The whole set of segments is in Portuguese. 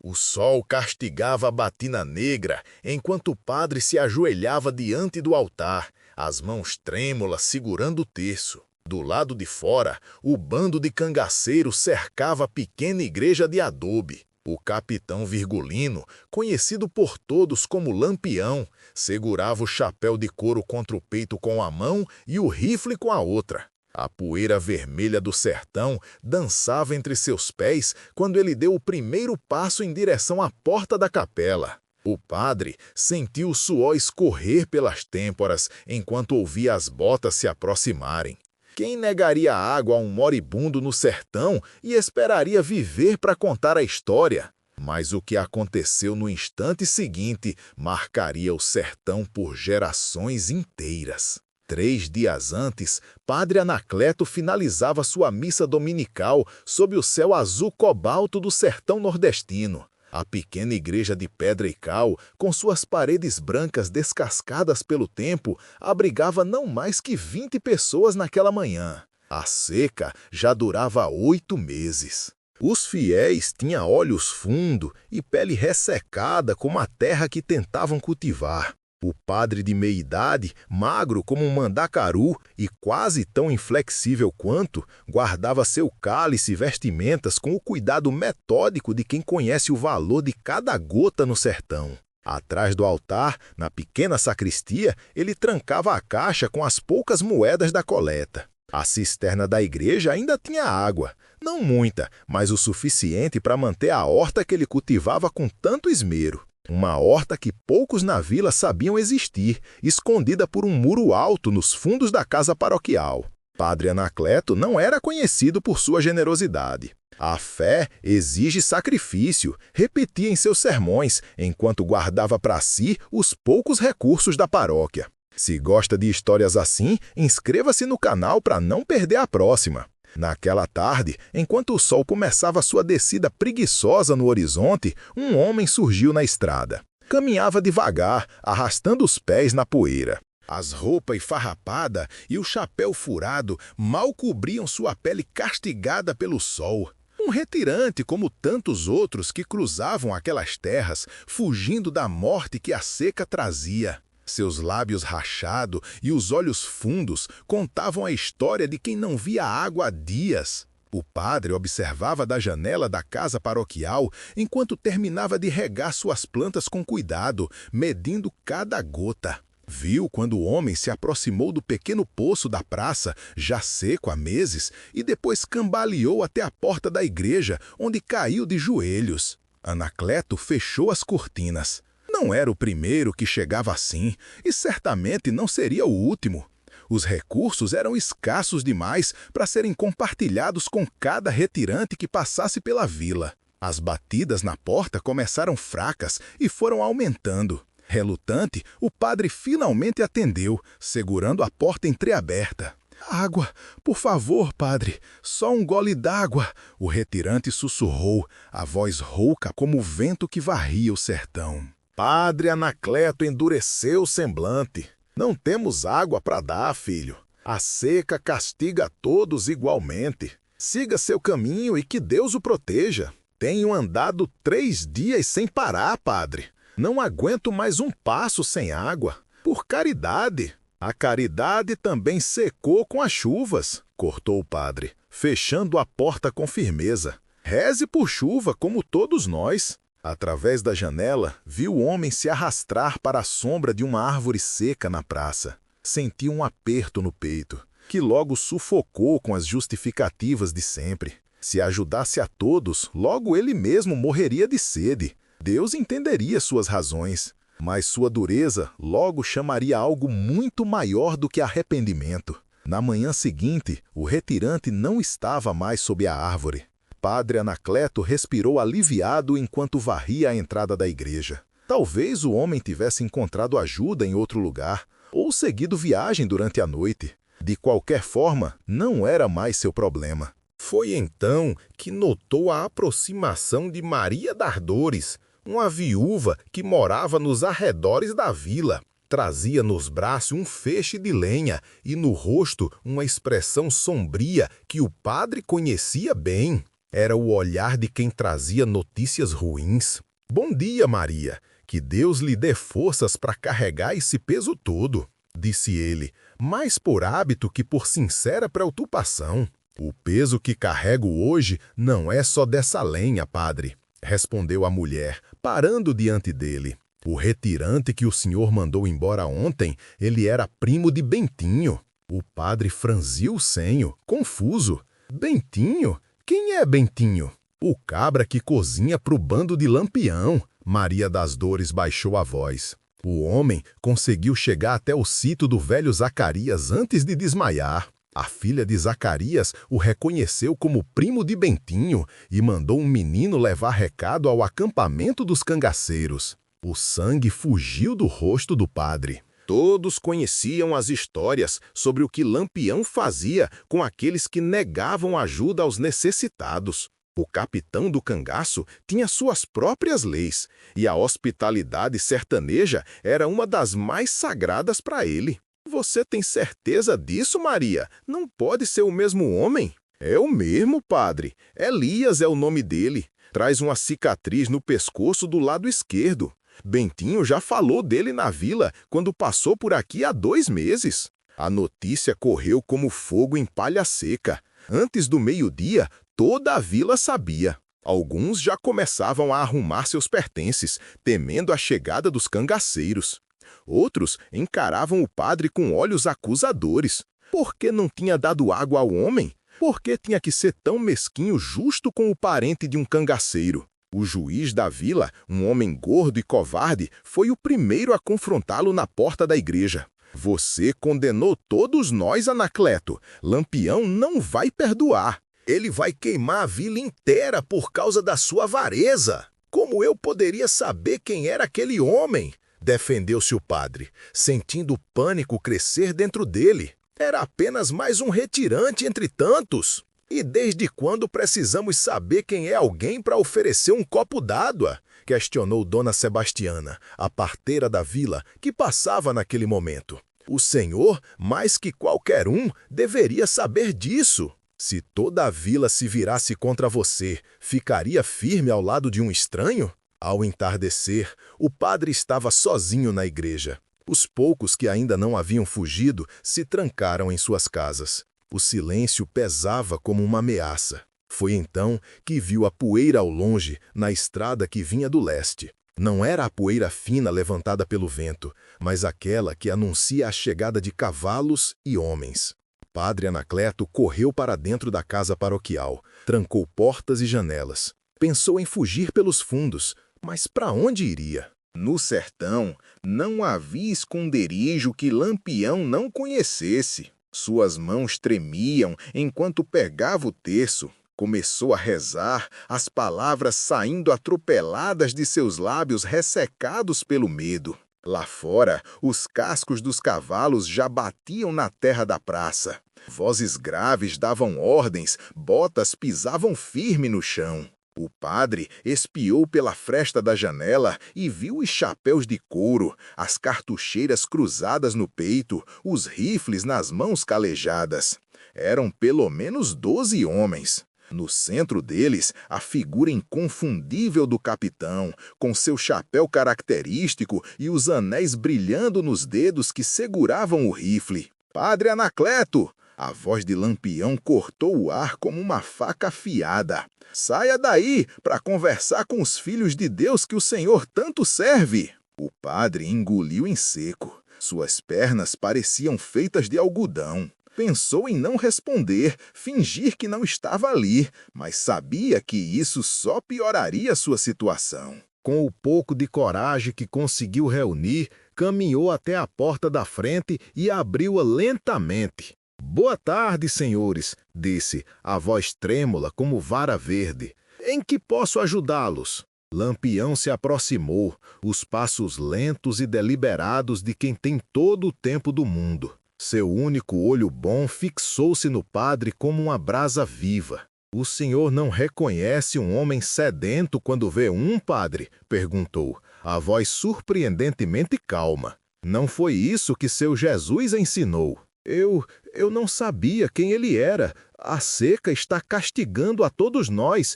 O sol castigava a batina negra, enquanto o padre se ajoelhava diante do altar, as mãos trêmulas segurando o terço. Do lado de fora, o bando de cangaceiros cercava a pequena igreja de adobe. O capitão Virgulino, conhecido por todos como Lampião, segurava o chapéu de couro contra o peito com a mão e o rifle com a outra. A poeira vermelha do sertão dançava entre seus pés quando ele deu o primeiro passo em direção à porta da capela. O padre sentiu o suor escorrer pelas têmporas enquanto ouvia as botas se aproximarem. Quem negaria água a um moribundo no sertão e esperaria viver para contar a história? Mas o que aconteceu no instante seguinte marcaria o sertão por gerações inteiras. 3 dias antes, Padre Anacleto finalizava sua missa dominical sob o céu azul cobalto do sertão nordestino. A pequena igreja de pedra e cal, com suas paredes brancas descascadas pelo tempo, abrigava não mais que 20 pessoas naquela manhã. A seca já durava 8 meses. Os fiéis tinham olhos fundos e pele ressecada como a terra que tentavam cultivar. O padre de meia-idade, magro como um mandacaru e quase tão inflexível quanto, guardava seu cálice e vestimentas com o cuidado metódico de quem conhece o valor de cada gota no sertão. Atrás do altar, na pequena sacristia, ele trancava a caixa com as poucas moedas da coleta. A cisterna da igreja ainda tinha água, não muita, mas o suficiente para manter a horta que ele cultivava com tanto esmero. Uma horta que poucos na vila sabiam existir, escondida por um muro alto nos fundos da casa paroquial. Padre Anacleto não era conhecido por sua generosidade. A fé exige sacrifício, repetia em seus sermões, enquanto guardava para si os poucos recursos da paróquia. Se gosta de histórias assim, inscreva-se no canal para não perder a próxima. Naquela tarde, enquanto o sol começava sua descida preguiçosa no horizonte, um homem surgiu na estrada. Caminhava devagar, arrastando os pés na poeira. As roupas esfarrapadas e o chapéu furado mal cobriam sua pele castigada pelo sol. Um retirante como tantos outros que cruzavam aquelas terras, fugindo da morte que a seca trazia. Seus lábios rachados e os olhos fundos contavam a história de quem não via água há dias. O padre observava da janela da casa paroquial enquanto terminava de regar suas plantas com cuidado, medindo cada gota. Viu quando o homem se aproximou do pequeno poço da praça, já seco há meses, e depois cambaleou até a porta da igreja, onde caiu de joelhos. Anacleto fechou as cortinas. Não era o primeiro que chegava assim, e certamente não seria o último. Os recursos eram escassos demais para serem compartilhados com cada retirante que passasse pela vila. As batidas na porta começaram fracas e foram aumentando. Relutante, o padre finalmente atendeu, segurando a porta entreaberta. "Água, por favor, padre, só um gole d'água", o retirante sussurrou, a voz rouca como o vento que varria o sertão. Padre Anacleto endureceu o semblante. "Não temos água para dar, filho. A seca castiga a todos igualmente. Siga seu caminho e que Deus o proteja. Tenho andado 3 dias sem parar, padre. Não aguento mais um passo sem água. Por caridade." "A caridade também secou com as chuvas", cortou o padre, fechando a porta com firmeza. "Reze por chuva como todos nós." Através da janela, viu o homem se arrastrar para a sombra de uma árvore seca na praça. Sentiu um aperto no peito, que logo sufocou com as justificativas de sempre. Se ajudasse a todos, logo ele mesmo morreria de sede. Deus entenderia suas razões, mas sua dureza logo chamaria algo muito maior do que arrependimento. Na manhã seguinte, o retirante não estava mais sob a árvore. Padre Anacleto respirou aliviado enquanto varria a entrada da igreja. Talvez o homem tivesse encontrado ajuda em outro lugar, ou seguido viagem durante a noite. De qualquer forma, não era mais seu problema. Foi então que notou a aproximação de Maria das Dores, uma viúva que morava nos arredores da vila. Trazia nos braços um feixe de lenha e no rosto uma expressão sombria que o padre conhecia bem. Era o olhar de quem trazia notícias ruins. Bom dia, Maria. Que Deus lhe dê forças para carregar esse peso todo, disse ele, mais por hábito que por sincera preocupação. O peso que carrego hoje não é só dessa lenha, padre, respondeu a mulher, parando diante dele. O retirante que o senhor mandou embora ontem, ele era primo de Bentinho. O padre franziu o senho, confuso. Bentinho? Quem é Bentinho? O cabra que cozinha pro bando de Lampião. Maria das Dores baixou a voz. O homem conseguiu chegar até o sítio do velho Zacarias antes de desmaiar. A filha de Zacarias o reconheceu como primo de Bentinho e mandou um menino levar recado ao acampamento dos cangaceiros. O sangue fugiu do rosto do padre. Todos conheciam as histórias sobre o que Lampião fazia com aqueles que negavam ajuda aos necessitados. O capitão do cangaço tinha suas próprias leis, e a hospitalidade sertaneja era uma das mais sagradas para ele. Você tem certeza disso, Maria? Não pode ser o mesmo homem? É o mesmo, padre. Elias é o nome dele. Traz uma cicatriz no pescoço do lado esquerdo. Bentinho já falou dele na vila quando passou por aqui há 2 meses. A notícia correu como fogo em palha seca. Antes do meio-dia, toda a vila sabia. Alguns já começavam a arrumar seus pertences, temendo a chegada dos cangaceiros. Outros encaravam o padre com olhos acusadores. Por que não tinha dado água ao homem? Por que tinha que ser tão mesquinho justo com o parente de um cangaceiro? O juiz da vila, um homem gordo e covarde, foi o primeiro a confrontá-lo na porta da igreja. Você condenou todos nós, Anacleto. Lampião não vai perdoar. Ele vai queimar a vila inteira por causa da sua avareza. Como eu poderia saber quem era aquele homem? Defendeu-se o padre, sentindo o pânico crescer dentro dele. Era apenas mais um retirante entre tantos. E desde quando precisamos saber quem é alguém para oferecer um copo d'água? Questionou Dona Sebastiana, a parteira da vila, que passava naquele momento. O senhor, mais que qualquer um, deveria saber disso. Se toda a vila se virasse contra você, ficaria firme ao lado de um estranho? Ao entardecer, o padre estava sozinho na igreja. Os poucos que ainda não haviam fugido se trancaram em suas casas. O silêncio pesava como uma ameaça. Foi então que viu a poeira ao longe, na estrada que vinha do leste. Não era a poeira fina levantada pelo vento, mas aquela que anuncia a chegada de cavalos e homens. Padre Anacleto correu para dentro da casa paroquial, trancou portas e janelas. Pensou em fugir pelos fundos, mas para onde iria? No sertão, não havia esconderijo que Lampião não conhecesse. Suas mãos tremiam enquanto pegava o terço. Começou a rezar, as palavras saindo atropeladas de seus lábios ressecados pelo medo. Lá fora, os cascos dos cavalos já batiam na terra da praça. Vozes graves davam ordens, botas pisavam firme no chão. O padre espiou pela fresta da janela e viu os chapéus de couro, as cartucheiras cruzadas no peito, os rifles nas mãos calejadas. Eram pelo menos 12 homens. No centro deles, a figura inconfundível do capitão, com seu chapéu característico e os anéis brilhando nos dedos que seguravam o rifle. «Padre Anacleto!» A voz de Lampião cortou o ar como uma faca afiada. «Saia daí para conversar com os filhos de Deus que o Senhor tanto serve!» O padre engoliu em seco. Suas pernas pareciam feitas de algodão. Pensou em não responder, fingir que não estava ali, mas sabia que isso só pioraria sua situação. Com o pouco de coragem que conseguiu reunir, caminhou até a porta da frente e abriu-a lentamente. «Boa tarde, senhores», disse, a voz trêmula como vara verde. «Em que posso ajudá-los?» Lampião se aproximou, os passos lentos e deliberados de quem tem todo o tempo do mundo. Seu único olho bom fixou-se no padre como uma brasa viva. «O senhor não reconhece um homem sedento quando vê um, padre?» perguntou, a voz surpreendentemente calma. «Não foi isso que seu Jesus ensinou». Eu não sabia quem ele era. A seca está castigando a todos nós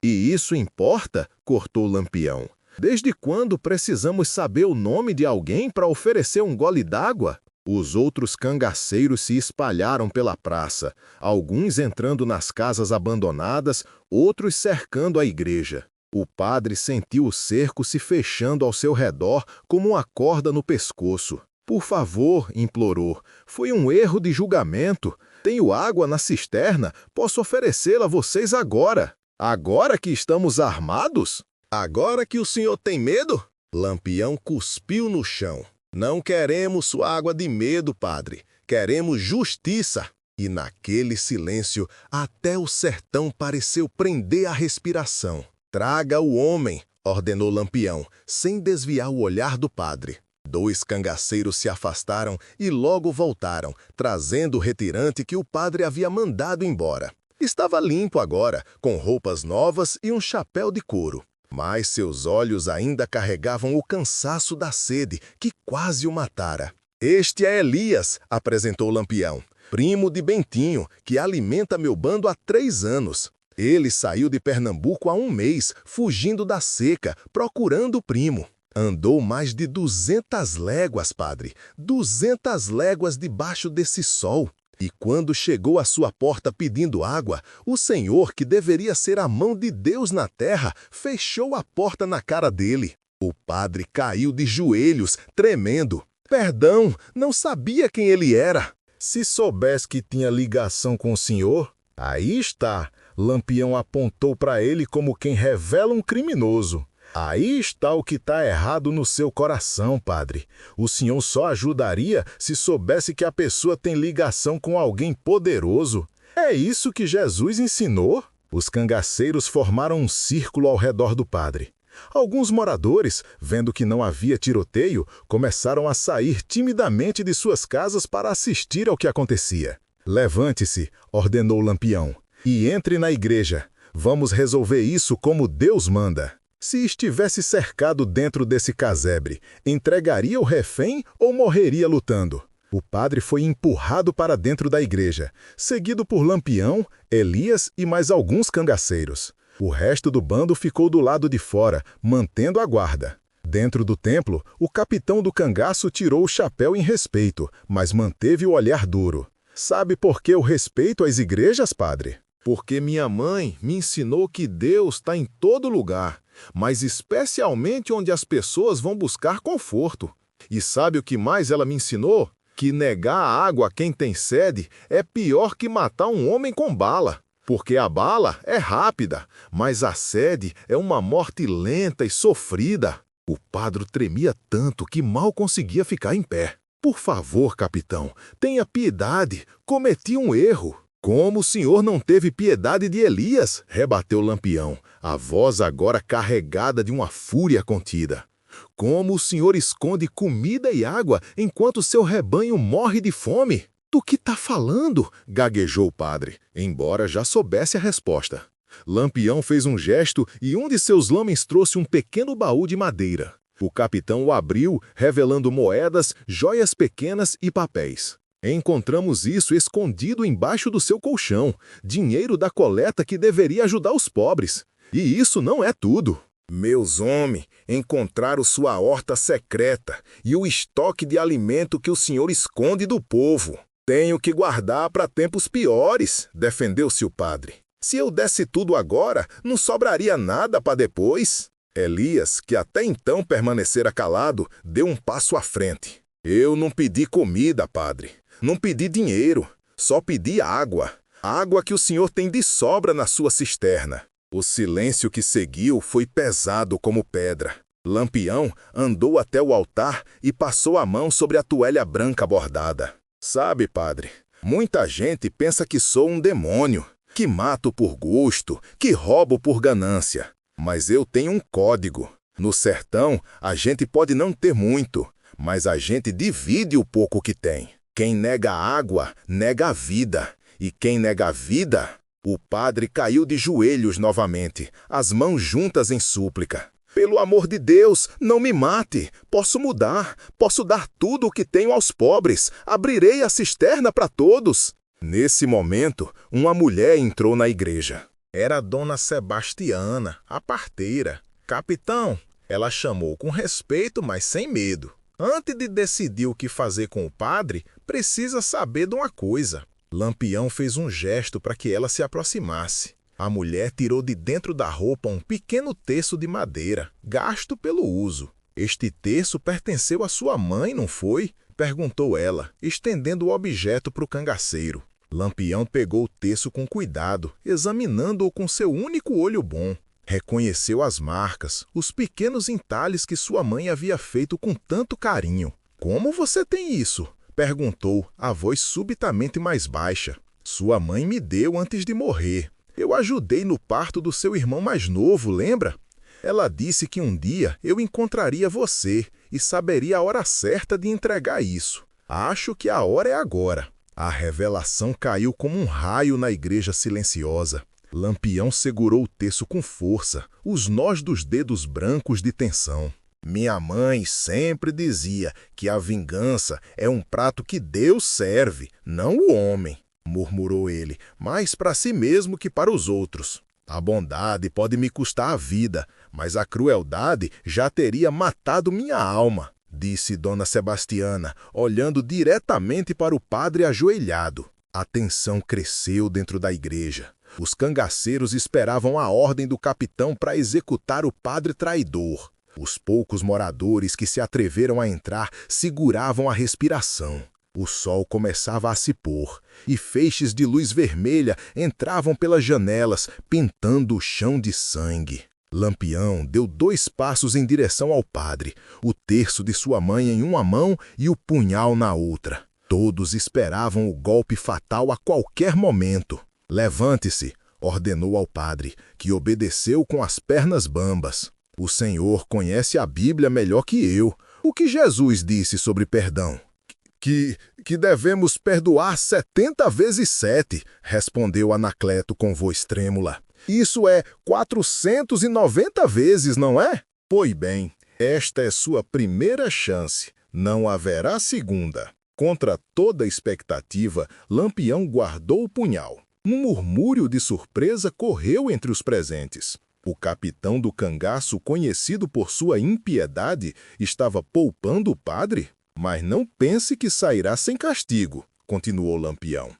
E isso importa? Cortou Lampião. Desde quando precisamos saber o nome de alguém para oferecer um gole d'água? Os outros cangaceiros se espalharam pela praça, alguns entrando nas casas abandonadas, outros cercando a igreja. O padre sentiu o cerco se fechando ao seu redor como uma corda no pescoço. Por favor, implorou, foi um erro de julgamento. Tenho água na cisterna, posso oferecê-la a vocês agora. Agora que estamos armados? Agora que o senhor tem medo? Lampião cuspiu no chão. Não queremos sua água de medo, padre. Queremos justiça. E naquele silêncio, até o sertão pareceu prender a respiração. Traga o homem, ordenou Lampião, sem desviar o olhar do padre. 2 cangaceiros se afastaram e logo voltaram, trazendo o retirante que o padre havia mandado embora. Estava limpo agora, com roupas novas e um chapéu de couro. Mas seus olhos ainda carregavam o cansaço da sede, que quase o matara. Este é Elias, apresentou Lampião, primo de Bentinho, que alimenta meu bando há 3 anos. Ele saiu de Pernambuco há 1 mês, fugindo da seca, procurando o primo. Andou mais de 200 léguas, padre, 200 léguas debaixo desse sol. E quando chegou à sua porta pedindo água, o Senhor, que deveria ser a mão de Deus na terra, fechou a porta na cara dele. O padre caiu de joelhos, tremendo. Perdão, não sabia quem ele era. Se soubesse que tinha ligação com o senhor, aí está. Lampião apontou para ele como quem revela um criminoso. Aí está o que está errado no seu coração, padre. O senhor só ajudaria se soubesse que a pessoa tem ligação com alguém poderoso. É isso que Jesus ensinou? Os cangaceiros formaram um círculo ao redor do padre. Alguns moradores, vendo que não havia tiroteio, começaram a sair timidamente de suas casas para assistir ao que acontecia. Levante-se, ordenou Lampião, e entre na igreja. Vamos resolver isso como Deus manda. Se estivesse cercado dentro desse casebre, entregaria o refém ou morreria lutando? O padre foi empurrado para dentro da igreja, seguido por Lampião, Elias e mais alguns cangaceiros. O resto do bando ficou do lado de fora, mantendo a guarda. Dentro do templo, o capitão do cangaço tirou o chapéu em respeito, mas manteve o olhar duro. Sabe por que eu respeito as igrejas, padre? Porque minha mãe me ensinou que Deus está em todo lugar, mas especialmente onde as pessoas vão buscar conforto. E sabe o que mais ela me ensinou? Que negar a água a quem tem sede é pior que matar um homem com bala. Porque a bala é rápida, mas a sede é uma morte lenta e sofrida. O padre tremia tanto que mal conseguia ficar em pé. Por favor, capitão, tenha piedade, cometi um erro. Como o senhor não teve piedade de Elias? Rebateu Lampião, a voz agora carregada de uma fúria contida. Como o senhor esconde comida e água enquanto seu rebanho morre de fome? Do que está falando? Gaguejou o padre, embora já soubesse a resposta. Lampião fez um gesto e um de seus homens trouxe um pequeno baú de madeira. O capitão o abriu, revelando moedas, joias pequenas e papéis. Encontramos isso escondido embaixo do seu colchão, dinheiro da coleta que deveria ajudar os pobres. E isso não é tudo. Meus homens, encontraram sua horta secreta e o estoque de alimento que o senhor esconde do povo. Tenho que guardar para tempos piores, defendeu-se o padre. Se eu desse tudo agora, não sobraria nada para depois. Elias, que até então permanecera calado, deu um passo à frente. Eu não pedi comida, padre. Não pedi dinheiro, só pedi água. Água que o senhor tem de sobra na sua cisterna. O silêncio que seguiu foi pesado como pedra. Lampião andou até o altar e passou a mão sobre a toalha branca bordada. Sabe, padre, muita gente pensa que sou um demônio, que mato por gosto, que roubo por ganância. Mas eu tenho um código. No sertão, a gente pode não ter muito, mas a gente divide o pouco que tem. Quem nega a água, nega a vida. E quem nega a vida... O padre caiu de joelhos novamente, as mãos juntas em súplica. Pelo amor de Deus, não me mate. Posso mudar. Posso dar tudo o que tenho aos pobres. Abrirei a cisterna para todos. Nesse momento, uma mulher entrou na igreja. Era Dona Sebastiana, a parteira. Capitão, ela chamou com respeito, mas sem medo. Antes de decidir o que fazer com o padre, precisa saber de uma coisa. Lampião fez um gesto para que ela se aproximasse. A mulher tirou de dentro da roupa um pequeno terço de madeira, gasto pelo uso. Este terço pertenceu à sua mãe, não foi? Perguntou ela, estendendo o objeto para o cangaceiro. Lampião pegou o terço com cuidado, examinando-o com seu único olho bom. Reconheceu as marcas, os pequenos entalhes que sua mãe havia feito com tanto carinho. Como você tem isso? Perguntou, a voz subitamente mais baixa. Sua mãe me deu antes de morrer. Eu ajudei no parto do seu irmão mais novo, lembra? Ela disse que um dia eu encontraria você e saberia a hora certa de entregar isso. Acho que a hora é agora. A revelação caiu como um raio na igreja silenciosa. Lampião segurou o terço com força, os nós dos dedos brancos de tensão. Minha mãe sempre dizia que a vingança é um prato que Deus serve, não o homem, murmurou ele, mais para si mesmo que para os outros. A bondade pode me custar a vida, mas a crueldade já teria matado minha alma, disse Dona Sebastiana, olhando diretamente para o padre ajoelhado. A tensão cresceu dentro da igreja. Os cangaceiros esperavam a ordem do capitão para executar o padre traidor. Os poucos moradores que se atreveram a entrar seguravam a respiração. O sol começava a se pôr, e feixes de luz vermelha entravam pelas janelas, pintando o chão de sangue. Lampião deu 2 passos em direção ao padre, o terço de sua mãe em uma mão e o punhal na outra. Todos esperavam o golpe fatal a qualquer momento. Levante-se, ordenou ao padre, que obedeceu com as pernas bambas. O Senhor conhece a Bíblia melhor que eu. O que Jesus disse sobre perdão? Que devemos perdoar 70 vezes 7, respondeu Anacleto com voz trêmula. Isso é 490 vezes, não é? Pois bem, esta é sua primeira chance. Não haverá segunda. Contra toda expectativa, Lampião guardou o punhal. Um murmúrio de surpresa correu entre os presentes. O capitão do cangaço, conhecido por sua impiedade, estava poupando o padre? Mas não pense que sairá sem castigo, continuou Lampião.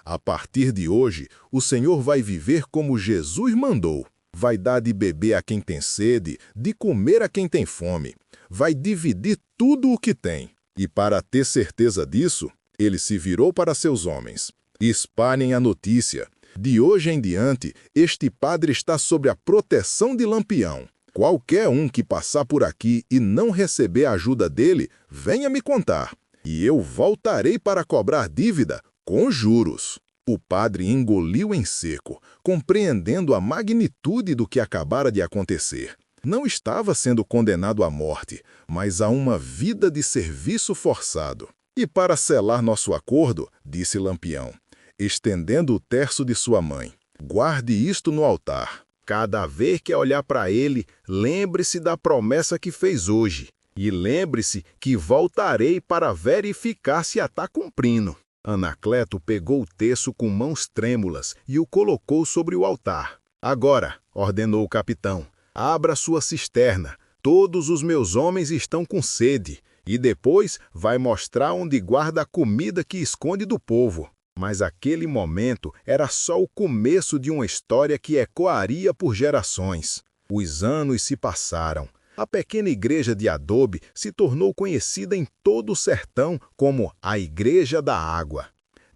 A partir de hoje, o senhor vai viver como Jesus mandou. Vai dar de beber a quem tem sede, de comer a quem tem fome. Vai dividir tudo o que tem. E para ter certeza disso, ele se virou para seus homens. Espalhem a notícia. De hoje em diante, este padre está sob a proteção de Lampião. Qualquer um que passar por aqui e não receber a ajuda dele, venha me contar, e eu voltarei para cobrar dívida com juros. O padre engoliu em seco, compreendendo a magnitude do que acabara de acontecer. Não estava sendo condenado à morte, mas a uma vida de serviço forçado. E para selar nosso acordo, disse Lampião, estendendo o terço de sua mãe, guarde isto no altar. Cada vez que olhar para ele, lembre-se da promessa que fez hoje. E lembre-se que voltarei para verificar se a está cumprindo. Anacleto pegou o terço com mãos trêmulas e o colocou sobre o altar. Agora, ordenou o capitão, abra sua cisterna. Todos os meus homens estão com sede. E depois vai mostrar onde guarda a comida que esconde do povo. Mas aquele momento era só o começo de uma história que ecoaria por gerações. Os anos se passaram. A pequena igreja de adobe se tornou conhecida em todo o sertão como a Igreja da Água.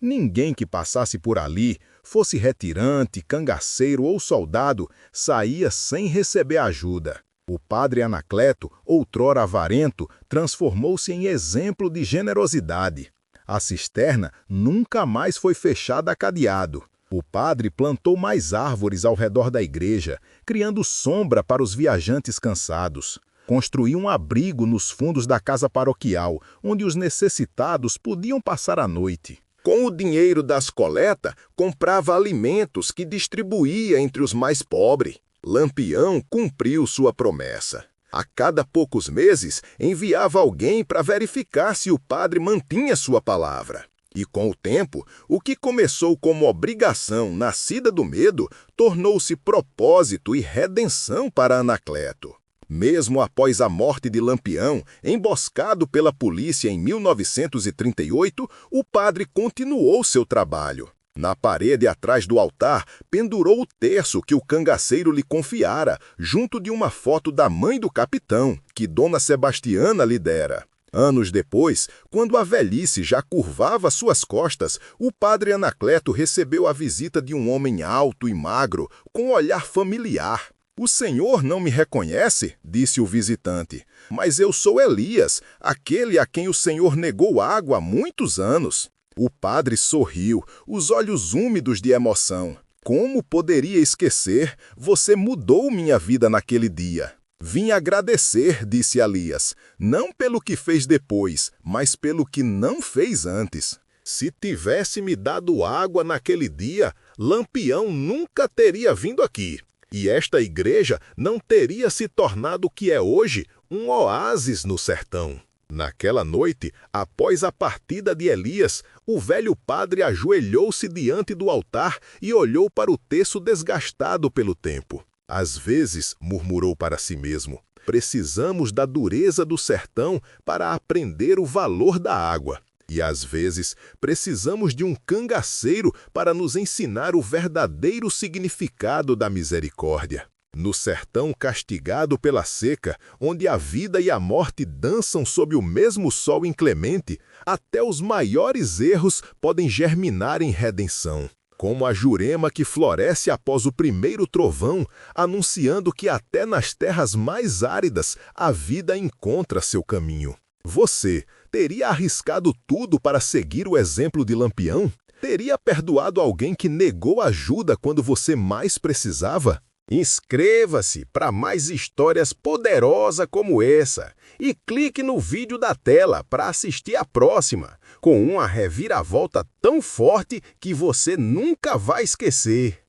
Ninguém que passasse por ali, fosse retirante, cangaceiro ou soldado, saía sem receber ajuda. O padre Anacleto, outrora avarento, transformou-se em exemplo de generosidade. A cisterna nunca mais foi fechada a cadeado. O padre plantou mais árvores ao redor da igreja, criando sombra para os viajantes cansados. Construiu um abrigo nos fundos da casa paroquial, onde os necessitados podiam passar a noite. Com o dinheiro das coletas, comprava alimentos que distribuía entre os mais pobres. Lampião cumpriu sua promessa. A cada poucos meses, enviava alguém para verificar se o padre mantinha sua palavra. E com o tempo, o que começou como obrigação nascida do medo, tornou-se propósito e redenção para Anacleto. Mesmo após a morte de Lampião, emboscado pela polícia em 1938, o padre continuou seu trabalho. Na parede atrás do altar, pendurou o terço que o cangaceiro lhe confiara, junto de uma foto da mãe do capitão, que Dona Sebastiana lhe dera. Anos depois, quando a velhice já curvava suas costas, o padre Anacleto recebeu a visita de um homem alto e magro, com um olhar familiar. "O senhor não me reconhece?" disse o visitante. "Mas eu sou Elias, aquele a quem o senhor negou água há muitos anos." O padre sorriu, os olhos úmidos de emoção. "Como poderia esquecer? Você mudou minha vida naquele dia." "Vim agradecer", disse Elias, "não pelo que fez depois, mas pelo que não fez antes." "Se tivesse me dado água naquele dia, Lampião nunca teria vindo aqui. E esta igreja não teria se tornado o que é hoje, um oásis no sertão." Naquela noite, após a partida de Elias, o velho padre ajoelhou-se diante do altar e olhou para o terço desgastado pelo tempo. "Às vezes", murmurou para si mesmo, "precisamos da dureza do sertão para aprender o valor da água. E às vezes precisamos de um cangaceiro para nos ensinar o verdadeiro significado da misericórdia." No sertão castigado pela seca, onde a vida e a morte dançam sob o mesmo sol inclemente, até os maiores erros podem germinar em redenção. Como a jurema que floresce após o primeiro trovão, anunciando que até nas terras mais áridas a vida encontra seu caminho. Você teria arriscado tudo para seguir o exemplo de Lampião? Teria perdoado alguém que negou ajuda quando você mais precisava? Inscreva-se para mais histórias poderosas como essa e clique no vídeo da tela para assistir a próxima, com uma reviravolta tão forte que você nunca vai esquecer.